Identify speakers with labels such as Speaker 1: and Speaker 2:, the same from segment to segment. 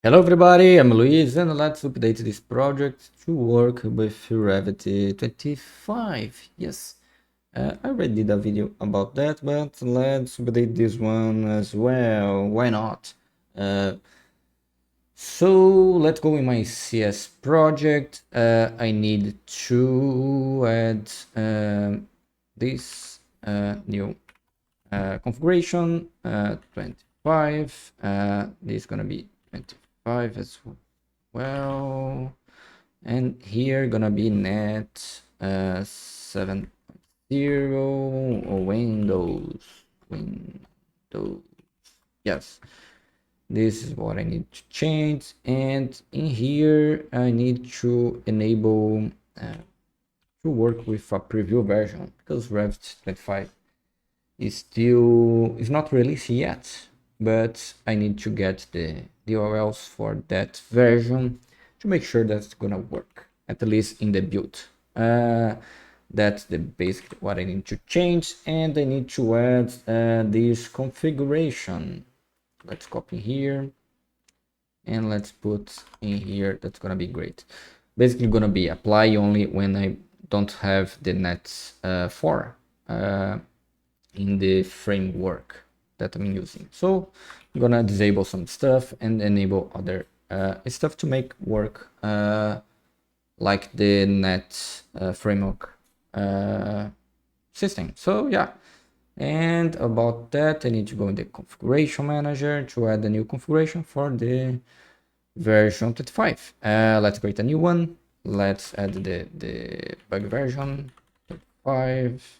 Speaker 1: Hello everybody, I'm Luis and let's update this project to work with Revit 25. Yes, I already did a video about that, but let's update this one as well. Why not? Uh, so let's go in my CS project. I need to add this new configuration 25. This is gonna be 25 as well, and here gonna be net 7.0 or Windows. Yes, this is what I need to change, and in here I need to enable to work with a preview version because Revit 25 is not released yet, but I need to get the URLs for that version to make sure that's gonna work, at least in the build. That's the basic what I need to change, and I need to add this configuration. Let's copy here and let's put in here. That's gonna be great. Basically gonna be apply only when I don't have the net 4 in the framework that I'm using. So I'm gonna disable some stuff and enable other stuff to make work like the net framework system. So yeah, and about that I need to go in the configuration manager to add a new configuration for the version 25. Let's create a new one. Let's add the bug version 25.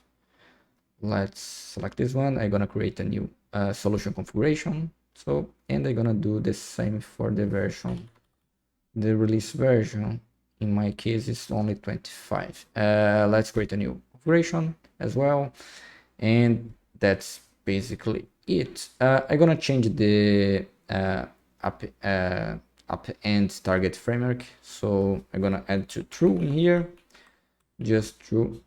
Speaker 1: Let's select this one. I'm gonna create a new solution configuration. So, and I'm gonna do the same for the version. The release version, in my case, is only 25. Let's create a new configuration as well. And that's basically it. I'm gonna change the up and target framework. So I'm gonna add to true in here, just to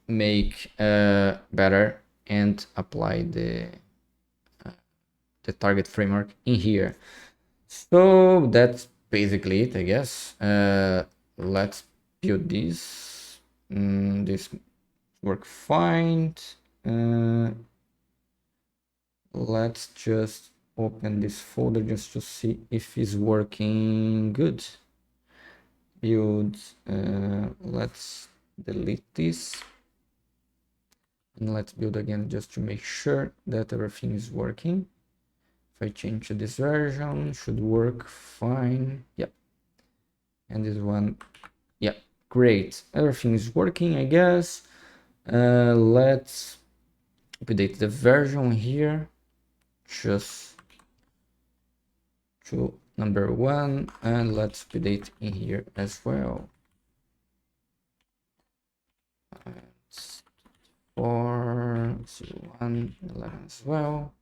Speaker 1: make better and apply the target framework in here. So that's basically it, I guess. Let's build this. This work fine. Let's just open this folder just to see if it's working good. Build. Let's delete this. And let's build again just to make sure that everything is working. If I change to this version, should work fine. Yep. And this one, yeah, great. Everything is working, I guess. Let's update the version here. Just to number 1, and let's update in here as well. 4, 1, 11 as well.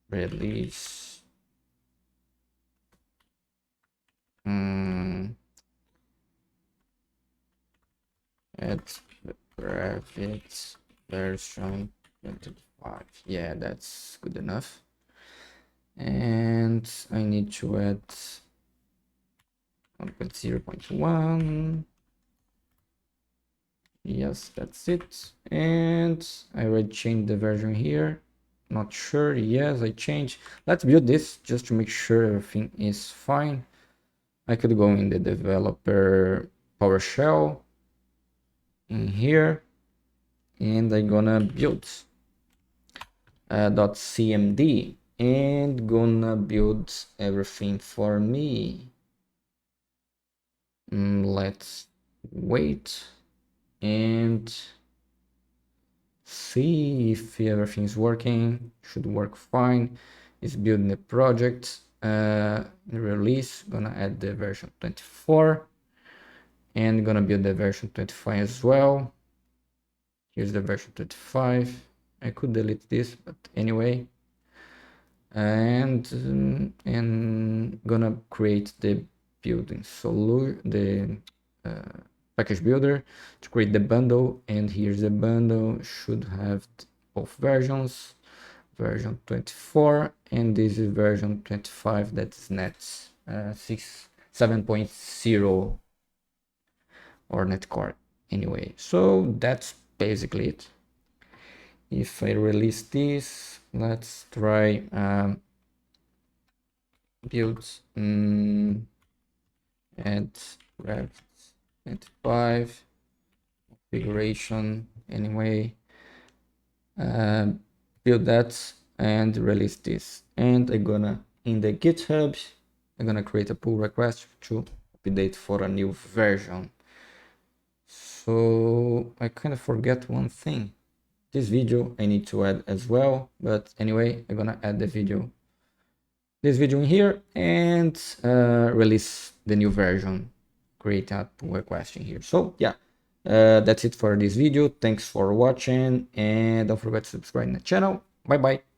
Speaker 1: Release. At Revit version 25. Yeah, that's good enough. And I need to add 1.0.1. Yes, that's it. And I already changed the version here. Not sure. Yes, I changed. Let's build this just to make sure everything is fine. I could go in the developer PowerShell in here, and I'm gonna build .cmd and gonna build everything for me. Let's wait and see if everything's working. Should work fine. It's building the project. Release, gonna add the version 24 and gonna build the version 25 as well. Here's the version 25. I could delete this, but anyway. And gonna create the building solution, the package builder to create the bundle. And here's the bundle. Should have both versions. version 24, and this is version 25, that's net 7.0 or net core anyway. So that's basically it. If I release this, let's try build add Revit 25 configuration anyway, build that and release this. And I'm gonna, in the GitHub, I'm gonna create a pull request to update for a new version. So I kind of forget one thing. This video I need to add as well, but anyway, I'm gonna add this video in here and release the new version, create a pull request in here. So yeah, that's it for this video. Thanks for watching, and don't forget to subscribe to the channel. Bye bye.